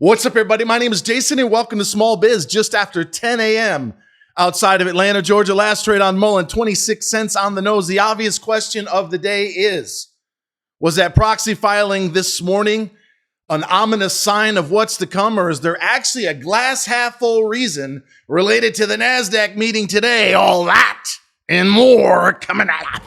What's up, everybody? My name is Jason, and welcome to Small Biz just after 10 a.m. outside of Atlanta, Georgia. Last trade on Muln, 26 cents on the nose. The obvious question of the day is, was that proxy filing this morning an ominous sign of what's to come, or is there actually a glass half full reason related to the NASDAQ meeting today? All that and more coming out.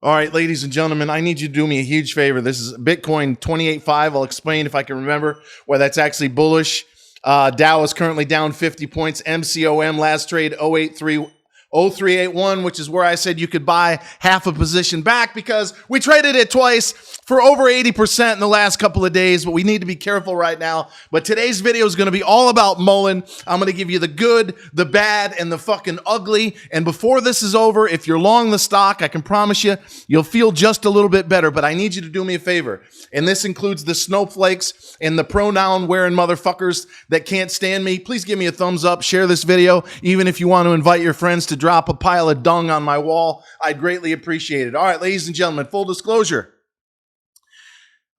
All right, ladies and gentlemen, I need you to do me a huge favor. This is Bitcoin 28.5. I'll explain if I can remember why that's actually bullish. Dow is currently down 50 points. MCOM last trade 0381, which is where I said you could buy half a position back because we traded it twice for over 80% in the last couple of days, but we need to be careful right now. But today's video is going to be all about Muln. I'm going to give you the good, the bad, and the fucking ugly. And before this is over, if you're long the stock, I can promise you, you'll feel just a little bit better. But I need you to do me a favor. And this includes the snowflakes and the pronoun-wearing motherfuckers that can't stand me. Please give me a thumbs up. Share this video. Even if you want to invite your friends to drop a pile of dung on my wall, I'd greatly appreciate it. All right, ladies and gentlemen, full disclosure.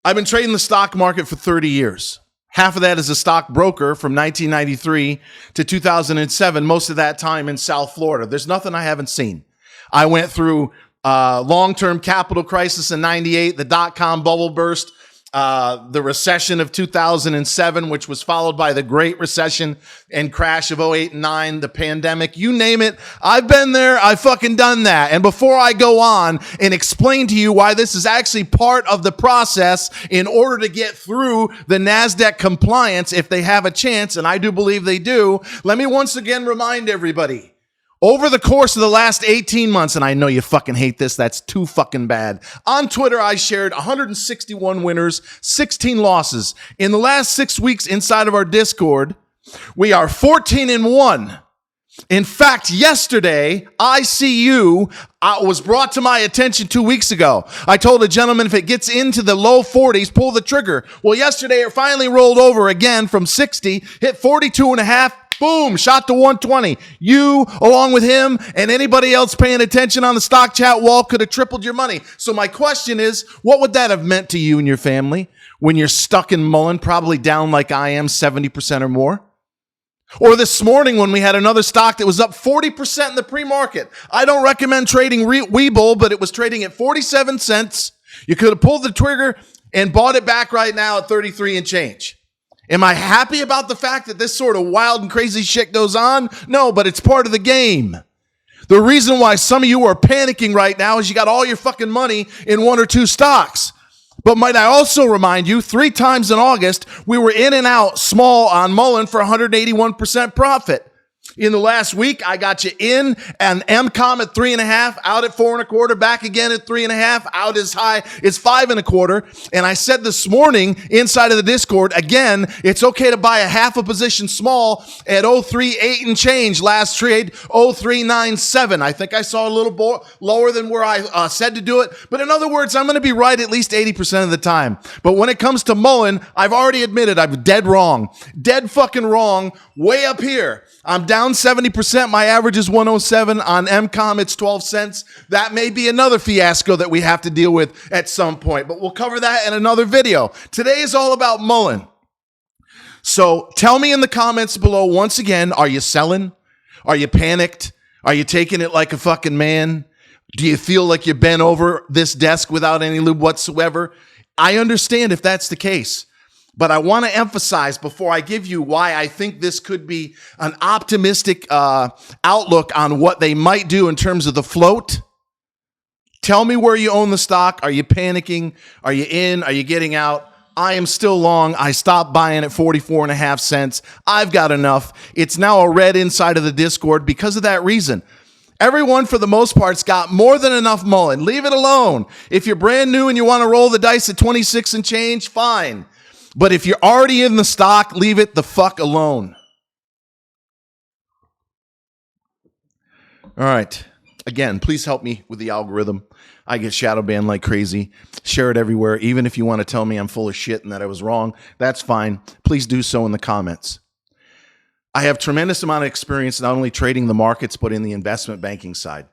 I've been trading the stock market for 30 years. Half of that as a stock broker from 1993 to 2007, most of that time in South Florida. There's nothing I haven't seen. I went through long-term capital crisis in 98, the dot-com bubble burst, the recession of 2007, which was followed by the Great Recession and crash of 08 and 9, the pandemic, you name it. I've been there. I've fucking done that. And before I go on and explain to you why this is actually part of the process in order to get through the NASDAQ compliance, if they have a chance, and I do believe they do, let me once again remind everybody. Over the course of the last 18 months, and I know you fucking hate this, that's too fucking bad. On Twitter, I shared 161 winners, 16 losses. In the last 6 weeks inside of our Discord, we are 14-1. In fact, yesterday, ICU was brought to my attention 2 weeks ago. I told a gentleman if it gets into the low 40s, pull the trigger. Well, yesterday it finally rolled over again from 60, hit 42.5. Boom, shot to 120. You, along with him, and anybody else paying attention on the stock chat wall could have tripled your money. So my question is, what would that have meant to you and your family when you're stuck in Muln, probably down like I am, 70% or more? Or this morning when we had another stock that was up 40% in the pre-market. I don't recommend trading Webull, but it was trading at 47 cents. You could have pulled the trigger and bought it back right now at 33 and change. Am I happy about the fact that this sort of wild and crazy shit goes on? No, but it's part of the game. The reason why some of you are panicking right now is you got all your fucking money in one or two stocks. But might I also remind you, 3 times in August, we were in and out small on Muln for 181% profit. In the last week, I got you in and MCOM at 3.5, out at 4.25, back again at 3.5, out as high as 5.25. And I said this morning inside of the Discord, again, it's okay to buy a half a position small at 038 and change. Last trade, 0397. I think I saw a little lower than where I said to do it. But in other words, I'm going to be right at least 80% of the time. But when it comes to Muln, I've already admitted I'm dead wrong. Dead fucking wrong. Way up here. I'm down 70%. My average is 107. On MCOM, it's 12 cents. That may be another fiasco that we have to deal with at some point, but we'll cover that in another video. Today is all about Muln. So tell me in the comments below, once again, are you selling? Are you panicked? Are you taking it like a fucking man? Do you feel like you bent over this desk without any lube whatsoever? I understand if that's the case. But I want to emphasize before I give you why I think this could be an optimistic outlook on what they might do in terms of the float. Tell me where you own the stock. Are you panicking? Are you in? Are you getting out? I am still long. I stopped buying at 44.5 cents. I've got enough. It's now a red inside of the Discord because of that reason. Everyone, for the most part, has got more than enough Muln. Leave it alone. If you're brand new and you want to roll the dice at 26 and change, fine. But if you're already in the stock, leave it the fuck alone. All right. Again, please help me with the algorithm. I get shadow banned like crazy. Share it everywhere. Even if you want to tell me I'm full of shit and that I was wrong, that's fine. Please do so in the comments. I have tremendous amount of experience not only trading the markets, but in the investment banking side.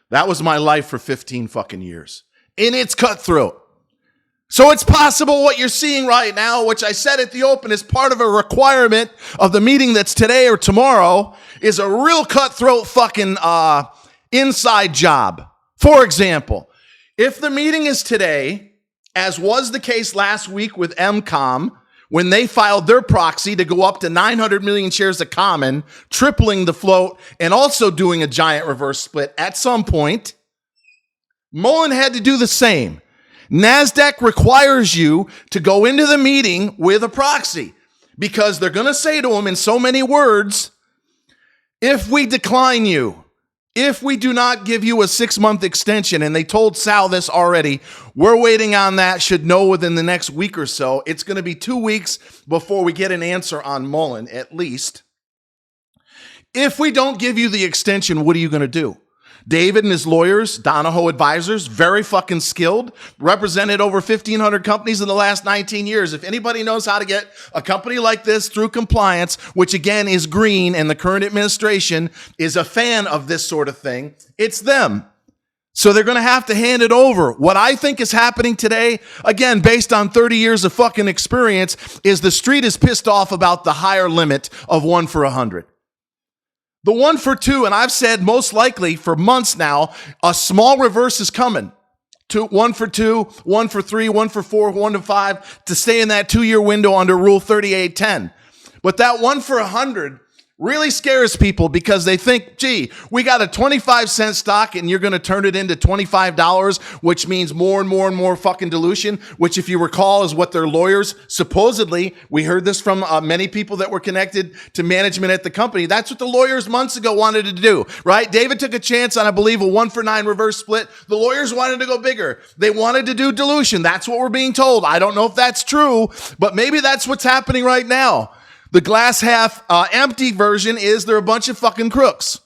That was my life for 15 fucking years. and it's cutthroat. So it's possible what you're seeing right now, which I said at the open is part of a requirement of the meeting that's today or tomorrow, is a real cutthroat fucking inside job. For example, if the meeting is today, as was the case last week with MCOM, when they filed their proxy to go up to 900 million shares of common, tripling the float, and also doing a giant reverse split at some point, Mullen had to do the same. NASDAQ requires you to go into the meeting with a proxy because they're going to say to them in so many words, if we decline you, if we do not give you a 6-month extension, and they told Sal this already, we're waiting on that, should know within the next week or so. It's going to be 2 weeks before we get an answer on Mullen, at least. If we don't give you the extension, what are you going to do? David and his lawyers, Donahoe Advisors, very fucking skilled, represented over 1,500 companies in the last 19 years. If anybody knows how to get a company like this through compliance, which again is green and the current administration is a fan of this sort of thing, it's them. So they're going to have to hand it over. What I think is happening today, again, based on 30 years of fucking experience, is the street is pissed off about the higher limit of 1 for 100. The 1 for 2, and I've said most likely for months now, a small reverse is coming. 1 for 2, 1 for 3, 1 for 4, 1 to 5 to stay in that 2-year window under Rule 3810. But that 1 for 100 really scares people because they think, gee, we got a 25-cent stock and you're going to turn it into $25, which means more and more and more fucking dilution, which if you recall is what their lawyers supposedly, we heard this from many people that were connected to management at the company. That's what the lawyers months ago wanted to do, right? David took a chance on, I believe, a 1 for 9 reverse split. The lawyers wanted to go bigger. They wanted to do dilution. That's what we're being told. I don't know if that's true, but maybe that's what's happening right now. The glass half empty version is they're a bunch of fucking crooks.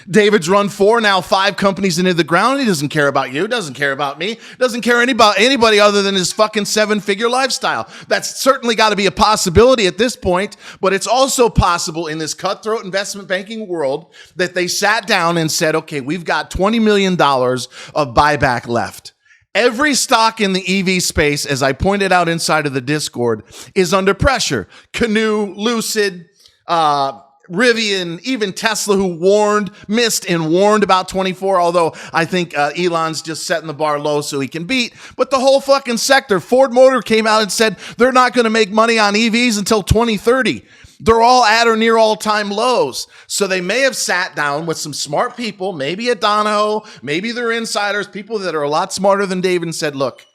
David's run 4, now 5 companies into the ground. He doesn't care about you, doesn't care about me, doesn't care about anybody other than his fucking 7-figure lifestyle. That's certainly got to be a possibility at this point, but it's also possible in this cutthroat investment banking world that they sat down and said, okay, we've got $20 million of buyback left. Every stock in the EV space, as I pointed out inside of the Discord, is under pressure. Canoo, Lucid, Rivian, even Tesla, who missed and warned about 24, although I think Elon's just setting the bar low so he can beat. But the whole fucking sector, Ford Motor came out and said they're not going to make money on EVs until 2030. They're all at or near all-time lows. So they may have sat down with some smart people, maybe at Donahoe, maybe they're insiders, people that are a lot smarter than David, and said, look,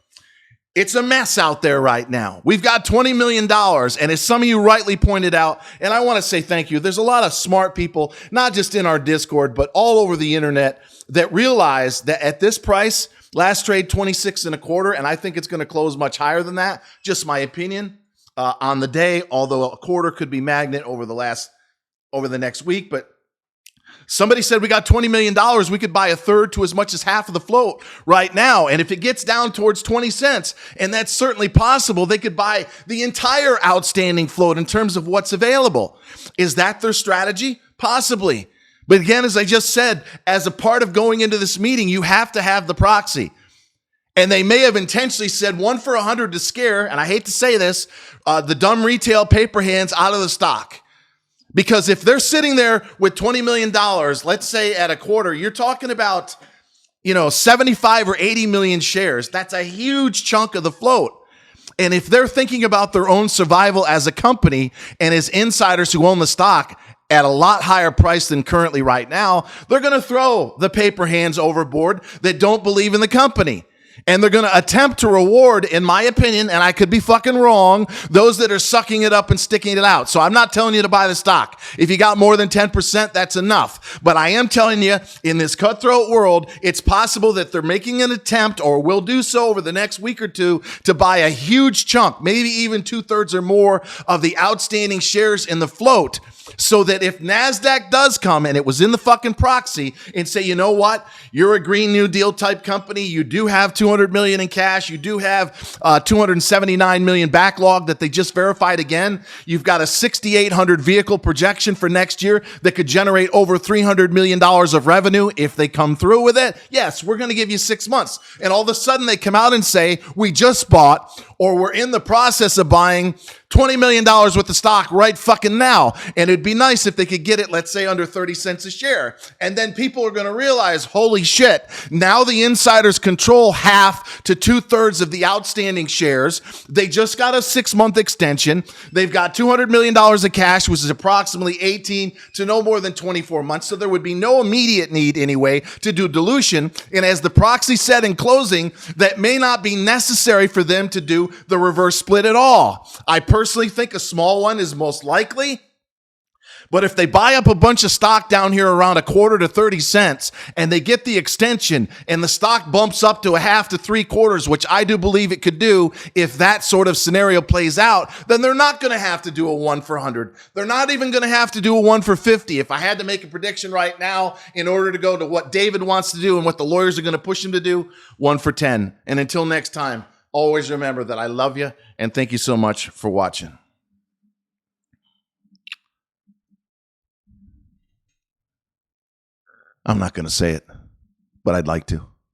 it's a mess out there right now. We've got $20 million. And as some of you rightly pointed out, and I want to say thank you, there's a lot of smart people, not just in our Discord, but all over the internet that realize that at this price, last trade 26 and a quarter, and I think it's going to close much higher than that. Just my opinion. On the day, although a quarter could be magnet over the next week. But somebody said we got $20 million. We could buy a third to as much as half of the float right now. And if it gets down towards 20 cents, and that's certainly possible, they could buy the entire outstanding float in terms of what's available. Is that their strategy? Possibly. But again, as I just said, as a part of going into this meeting, you have to have the proxy. And they may have intentionally said 1 for 100 to scare, and I hate to say this, the dumb retail paper hands out of the stock. Because if they're sitting there with $20 million, let's say at a quarter, you're talking about, 75 or 80 million shares. That's a huge chunk of the float. And if they're thinking about their own survival as a company and as insiders who own the stock at a lot higher price than currently right now, they're going to throw the paper hands overboard that don't believe in the company. And they're going to attempt to reward, in my opinion, and I could be fucking wrong, those that are sucking it up and sticking it out. So I'm not telling you to buy the stock. If you got more than 10%, that's enough. But I am telling you, in this cutthroat world, it's possible that they're making an attempt, or will do so over the next week or two, to buy a huge chunk, maybe even 2/3 or more of the outstanding shares in the float. so that if NASDAQ does come, and it was in the fucking proxy, and say, you know what, you're a Green New Deal type company, you do have 200 million in cash, you do have 279 million backlog that they just verified again, you've got a 6,800 vehicle projection for next year that could generate over $300 million of revenue if they come through with it. Yes, we're going to give you 6 months. And all of a sudden they come out and say, we just bought, or we're in the process of buying $20 million worth of stock right fucking now. And it'd be nice if they could get it, let's say, under 30 cents a share. And then people are going to realize, holy shit, now the insiders control half to 2/3 of the outstanding shares. They just got a 6-month extension. They've got $200 million of cash, which is approximately 18 to no more than 24 months. So there would be no immediate need anyway to do dilution. And as the proxy said in closing, that may not be necessary for them to do the reverse split at all. I personally think a small one is most likely. But if they buy up a bunch of stock down here around a quarter to 30 cents and they get the extension and the stock bumps up to a half to 3/4, which I do believe it could do if that sort of scenario plays out, then they're not going to have to do a 1 for 100. They're not even going to have to do a 1 for 50. If I had to make a prediction right now in order to go to what David wants to do and what the lawyers are going to push him to do, 1 for 10. And until next time, always remember that I love you and thank you so much for watching. I'm not going to say it, but I'd like to.